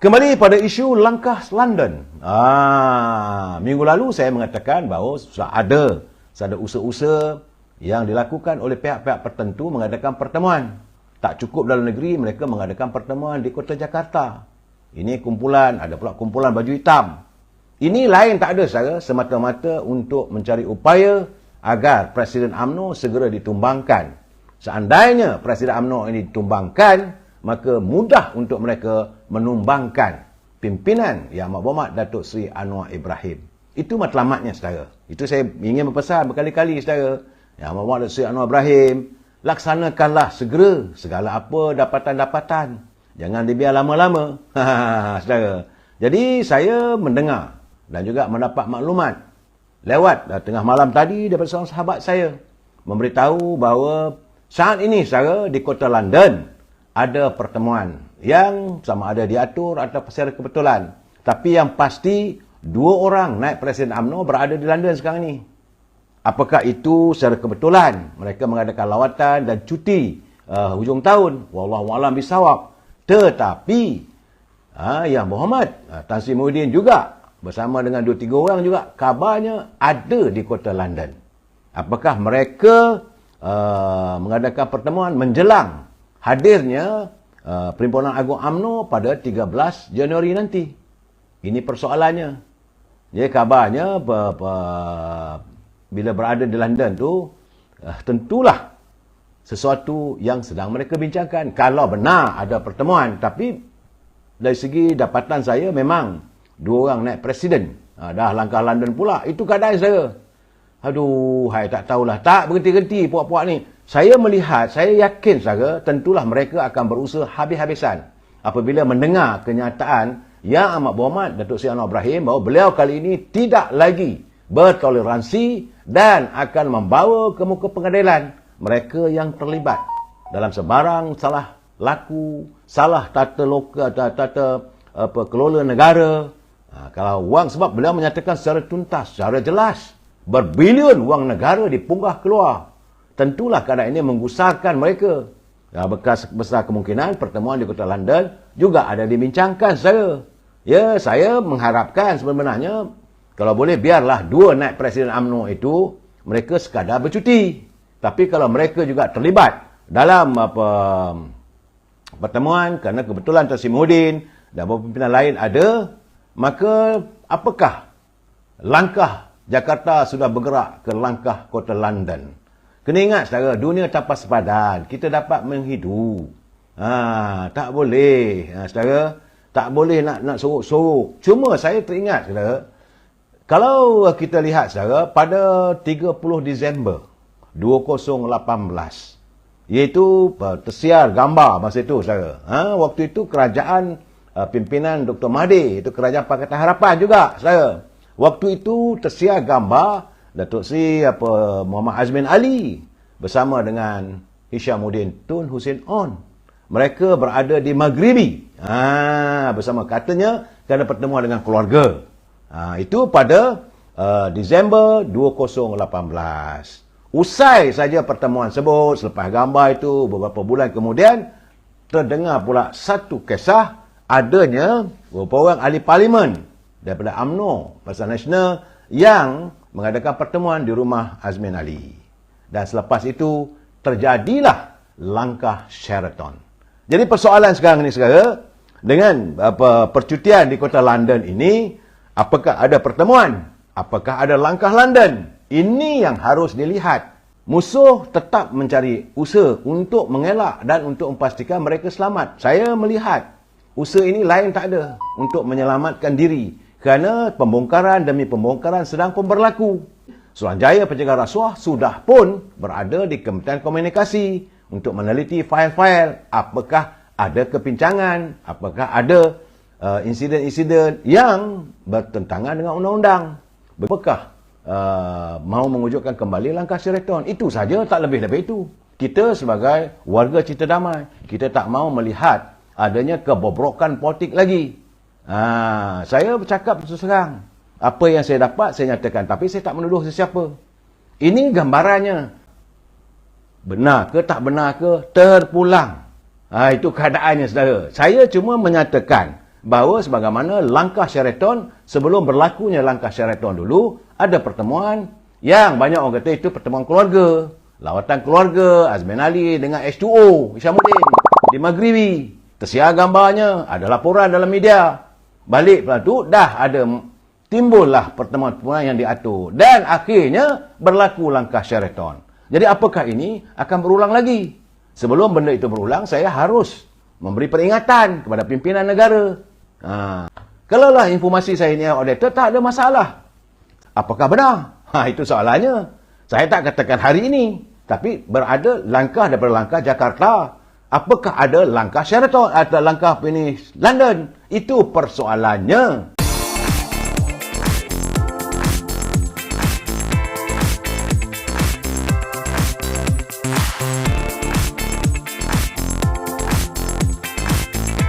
Kembali pada isu langkah London. Minggu lalu saya mengatakan bahawa sudah ada usaha-usaha yang dilakukan oleh pihak-pihak tertentu mengadakan pertemuan. Tak cukup dalam negeri, mereka mengadakan pertemuan di kota Jakarta. Ini kumpulan, ada pula kumpulan baju hitam. Ini lain tak ada sahaja, semata-mata untuk mencari upaya agar Presiden UMNO segera ditumbangkan. Seandainya Presiden UMNO ini ditumbangkan, maka mudah untuk mereka menumbangkan pimpinan Yang Amat Berhormat Datuk Seri Anwar Ibrahim. Itu matlamatnya, saudara. Itu saya ingin berpesan berkali-kali, saudara. Yang Amat Berhormat Datuk Seri Anwar Ibrahim, laksanakanlah segera segala apa dapatan-dapatan. Jangan dibiar lama-lama. Saudara. Jadi saya mendengar dan juga mendapat maklumat lewat tengah malam tadi daripada seorang sahabat saya memberitahu bahawa saat ini, saudara, di kota London ada pertemuan yang sama ada diatur atau secara kebetulan. Tapi yang pasti, 2 orang naib Presiden UMNO berada di London sekarang ini. Apakah itu secara kebetulan mereka mengadakan lawatan dan cuti hujung tahun? Wallahualam bisawab. Tetapi Yang Berhormat Tan Sri Muhyiddin juga bersama dengan 2-3 orang juga kabarnya ada di kota London. Apakah mereka mengadakan pertemuan menjelang hadirnya Perhimpunan Agung UMNO pada 13 Januari nanti? Ini persoalannya. Jadi kabarnya bila berada di London tu tentulah sesuatu yang sedang mereka bincangkan. Kalau benar ada pertemuan, tapi dari segi dapatan saya memang 2 orang naik presiden. Dah langkah London pula. Itu keadaan saya. Aduh, hai tak tahulah. Tak berhenti-henti puak-puak ni. Saya melihat, saya yakin saja tentulah mereka akan berusaha habis-habisan apabila mendengar kenyataan Yang Amat Berhormat Datuk Seri Anwar Ibrahim bahawa beliau kali ini tidak lagi bertoleransi dan akan membawa ke muka pengadilan mereka yang terlibat dalam sebarang salah laku, salah tata kelola negara. Kalau wang, sebab beliau menyatakan secara tuntas, secara jelas, berbilion wang negara dipunggah keluar. Tentulah keadaan ini menggusarkan mereka. Besar kemungkinan pertemuan di kota London juga ada dibincangkan, saya. Ya, saya mengharapkan sebenarnya kalau boleh biarlah 2 naib Presiden UMNO itu mereka sekadar bercuti. Tapi kalau mereka juga terlibat dalam pertemuan kerana kebetulan Tan Sri Muhyiddin dan beberapa pimpinan lain ada, maka apakah langkah Jakarta sudah bergerak ke langkah kota London? Kena ingat, saudara, dunia tanpa sepadan, kita dapat menghidup. Tak boleh, saudara, tak boleh nak sorok-sorok. Cuma saya teringat, saudara, kalau kita lihat, saudara, pada 30 Disember 2018, iaitu tersiar gambar masa itu, saudara. Waktu itu kerajaan pimpinan Dr. Mahathir, itu kerajaan Pakatan Harapan juga, saudara. Waktu itu tersiar gambar Datuk Seri Muhammad Azmin Ali bersama dengan Hishamuddin Tun Hussein On. Mereka berada di Maghribi. Bersama katanya kerana pertemuan dengan keluarga. Itu pada Disember 2018. Usai saja pertemuan tersebut, selepas gambar itu beberapa bulan kemudian terdengar pula satu kisah adanya beberapa orang ahli parlimen daripada UMNO Pakatan Nasional yang mengadakan pertemuan di rumah Azmin Ali. Dan selepas itu terjadilah langkah Sheraton. Jadi persoalan sekarang ni, saudara, dengan percutian di kota London ini, apakah ada pertemuan? Apakah ada langkah London? Ini yang harus dilihat. Musuh tetap mencari usaha untuk mengelak dan untuk memastikan mereka selamat. Saya melihat usaha ini lain tak ada untuk menyelamatkan diri. Kerana pembongkaran demi pembongkaran sedang pun berlaku. Suruhanjaya Pencegahan Rasuah sudah pun berada di Kementerian Komunikasi untuk meneliti fail-fail. Apakah ada kepincangan? Apakah ada insiden-insiden yang bertentangan dengan undang-undang? Apakah mahu mewujudkan kembali langkah Sheraton? Itu saja, tak lebih daripada itu. Kita sebagai warga Cita Damai, kita tak mahu melihat adanya kebobrokan politik lagi. Saya bercakap terus terang. Apa yang saya dapat, saya nyatakan. Tapi saya tak menuduh sesiapa. Ini gambarannya. Benar ke tak benar ke, terpulang. Itu keadaannya, saudara. Saya cuma menyatakan bahawa sebagaimana langkah Sheraton, sebelum berlakunya langkah Sheraton dulu, ada pertemuan yang banyak orang kata itu pertemuan keluarga. Lawatan keluarga Azmin Ali dengan H2O, Hishamuddin di Maghribi. Tersiar gambarnya, ada laporan dalam media. Balik pada tu, dah ada timbullah pertemuan-pertemuan yang diatur. Dan akhirnya berlaku langkah Sheraton. Jadi apakah ini akan berulang lagi? Sebelum benda itu berulang, saya harus memberi peringatan kepada pimpinan negara. Kalaulah informasi saya ini auditor, tak ada masalah. Apakah benar? Itu soalannya. Saya tak katakan hari ini. Tapi berada langkah daripada langkah Jakarta. Apakah ada langkah Sheraton atau langkah London? Itu persoalannya.